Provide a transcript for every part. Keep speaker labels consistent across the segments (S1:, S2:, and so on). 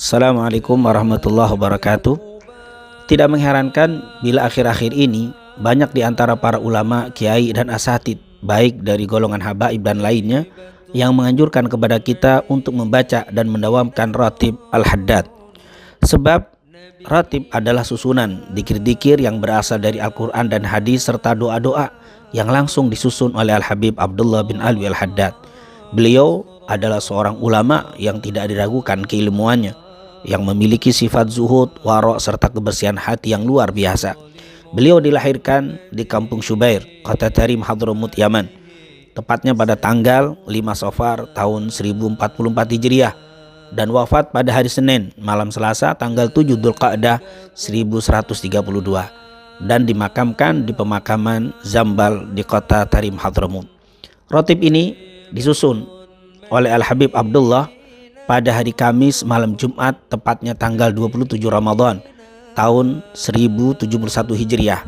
S1: Assalamualaikum warahmatullahi wabarakatuh. Tidak mengherankan bila akhir-akhir ini banyak di antara para ulama, kiai dan asatid, baik dari golongan habaib dan lainnya, yang menganjurkan kepada kita untuk membaca dan mendawamkan ratib al-haddad. Sebab ratib adalah susunan dzikir-dzikir yang berasal dari Al-Quran dan hadis serta doa-doa yang langsung disusun oleh Al-Habib Abdullah bin Alwi al-Haddad. Beliau adalah seorang ulama yang tidak diragukan keilmuannya, yang memiliki sifat zuhud, wara' serta kebersihan hati yang luar biasa. Beliau dilahirkan di kampung Syubair, kota Tarim, Hadramut, Yaman, tepatnya pada tanggal 5 Safar tahun 1044 Hijriah, dan wafat pada hari Senin malam Selasa tanggal 7 Dzulqa'dah 1132, dan dimakamkan di pemakaman Zambal di kota Tarim, Hadramut. Ratib ini disusun oleh Al-Habib Abdullah pada hari Kamis malam Jumat, tepatnya tanggal 27 Ramadan tahun 1071 Hijriah,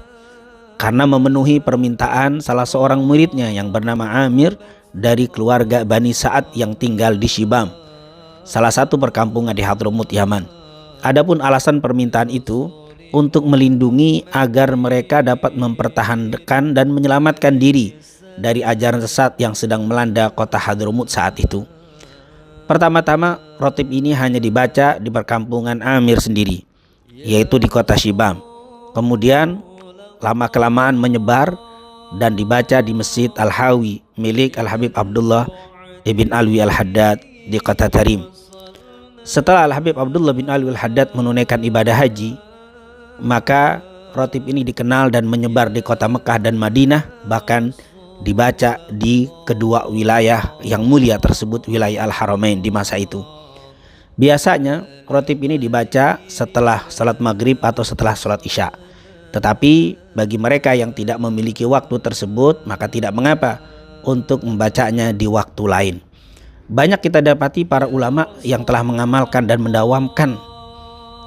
S1: karena memenuhi permintaan salah seorang muridnya yang bernama Amir dari keluarga Bani Sa'ad yang tinggal di Shibam, salah satu perkampungan di Hadramut, Yaman. Adapun alasan permintaan itu untuk melindungi agar mereka dapat mempertahankan dan menyelamatkan diri dari ajaran sesat yang sedang melanda kota Hadramut saat itu. Pertama-tama, ratib ini hanya dibaca di perkampungan Amir sendiri, yaitu di kota Shibam. Kemudian lama-kelamaan menyebar dan dibaca di Masjid Al-Hawi milik Al-Habib Abdullah ibn Alwi al-Haddad di kota Tarim. Setelah Al-Habib Abdullah bin Alwi al-Haddad menunaikan ibadah haji, maka ratib ini dikenal dan menyebar di kota Mekah dan Madinah, bahkan dibaca di kedua wilayah yang mulia tersebut, wilayah Al-Haramain di masa itu. Biasanya ratib ini dibaca setelah salat maghrib atau setelah salat isya. Tetapi bagi mereka yang tidak memiliki waktu tersebut, maka tidak mengapa untuk membacanya di waktu lain. Banyak kita dapati para ulama yang telah mengamalkan dan mendawamkan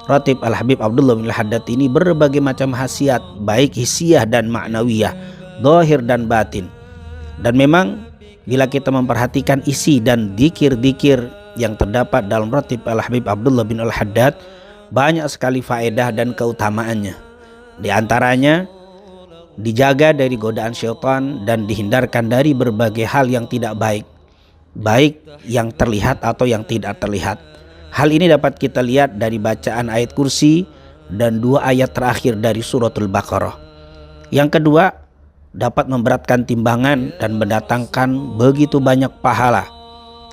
S1: ratib Al-Habib Abdullah bin Al-Haddad ini berbagai macam khasiat, baik hissiyah dan ma'nawiyah, zahir dan batin. Dan memang bila kita memperhatikan isi dan dzikir-dzikir yang terdapat dalam ratib Al-Habib Abdullah bin Al-Haddad, banyak sekali faedah dan keutamaannya. Di antaranya dijaga dari godaan syaitan dan dihindarkan dari berbagai hal yang tidak baik, baik yang terlihat atau yang tidak terlihat. Hal ini dapat kita lihat dari bacaan ayat kursi dan 2 ayat terakhir dari suratul Baqarah. Yang kedua, dapat memberatkan timbangan dan mendatangkan begitu banyak pahala.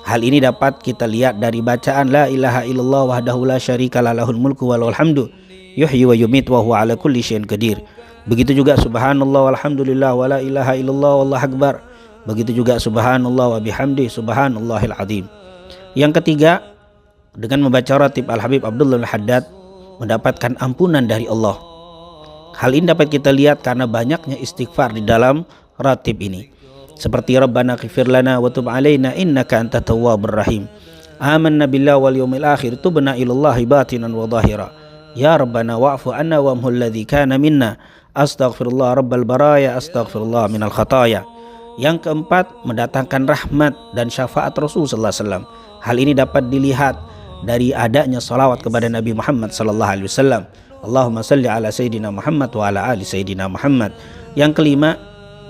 S1: Hal ini dapat kita lihat dari bacaan la ilaha illallah wahdahu la syarika lahul mulku wa lahul hamdu yuhyi wa yumitu wa huwa ala kulli syai'in qadir. Begitu juga subhanallah walhamdulillah wa la ilaha illallah wallahu akbar. Begitu juga subhanallah wa bihamdi subhanallahil azim. Yang ketiga, dengan membaca ratib Al-Habib Abdullah al-Haddad mendapatkan ampunan dari Allah. Hal ini dapat kita lihat karena banyaknya istighfar di dalam ratib ini, seperti Rabbana ighfir lana wa tub alaina innaka antat tawwabur rahim, amanna billahi wal yawmil akhir, tubna ilallahi batinan wa zahira, ya Rabbana wa'fu anna wa amhul ladzi kana minna, astaghfirullah rabbal baraya, astaghfirullah minal khataya. Yang keempat, mendatangkan rahmat dan syafaat Rasul sallallahu alaihi wasallam. Hal ini dapat dilihat dari adanya salawat kepada Nabi Muhammad sallallahu alaihi wasallam. Allahumma salli ala Sayyidina Muhammad wa ala ali Sayyidina Muhammad. Yang kelima,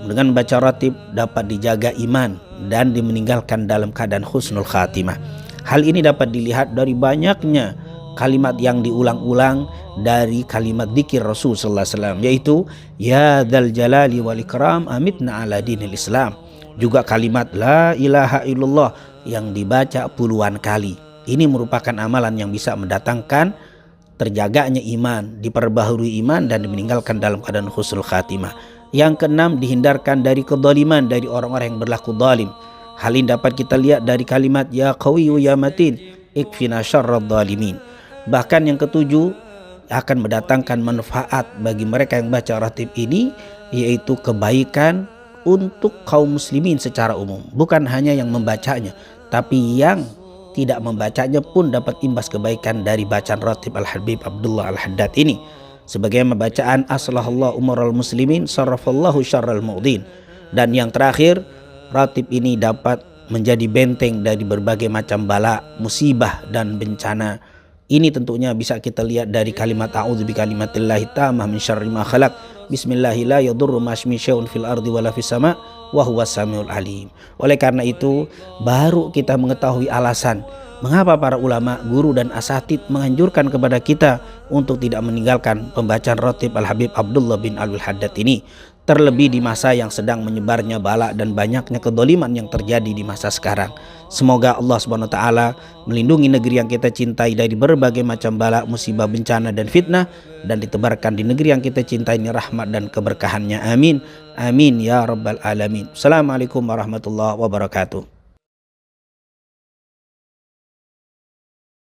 S1: dengan membaca ratib dapat dijaga iman dan dimeninggalkan dalam keadaan husnul khatimah. Hal ini dapat dilihat dari banyaknya kalimat yang diulang-ulang dari kalimat dzikir Rasul sallallahu alaihi wasallam, yaitu ya dzal jalali wal ikram amitna ala dinil Islam. Juga kalimat la ilaha illallah yang dibaca puluhan kali. Ini merupakan amalan yang bisa mendatangkan terjaganya iman, diperbaharui iman dan meninggalkan dalam keadaan husnul khatimah. Yang keenam, dihindarkan dari kezaliman dari orang-orang yang berlaku zalim. Hal ini dapat kita lihat dari kalimat ya qawiyyu ya matin ikfina syarradz zalimin. Bahkan yang ketujuh, akan mendatangkan manfaat bagi mereka yang baca ratib ini, yaitu kebaikan untuk kaum muslimin secara umum. Bukan hanya yang membacanya, tapi yang tidak membacanya pun dapat imbas kebaikan dari bacaan ratib Al-Habib Abdullah al-Haddad ini. Sebagaimana bacaan aslahallahu umural muslimin sarrafallahu syarral mu'din. Dan yang terakhir, ratib ini dapat menjadi benteng dari berbagai macam bala, musibah dan bencana Ini tentunya bisa kita lihat dari kalimat a'udzu bikalimatillahi tammah min syarri ma khalaq. Bismillahi la yadurru ma'asmi syai'un fil ardi wala fis sama' wa huwas samiul alim. Oleh karena itu, baru kita mengetahui alasan mengapa para ulama, guru dan asatid menganjurkan kepada kita untuk tidak meninggalkan pembacaan rotib Al-Habib Abdullah bin Alwi Haddad ini. Terlebih di masa yang sedang menyebarnya bala dan banyaknya kedoliman yang terjadi di masa sekarang. Semoga Allah Subhanahu wa taala melindungi negeri yang kita cintai dari berbagai macam bala, musibah, bencana dan fitnah, dan ditebarkan di negeri yang kita cintai ini rahmat dan keberkahannya. Amin. Amin ya rabbal alamin. Assalamualaikum warahmatullahi wabarakatuh.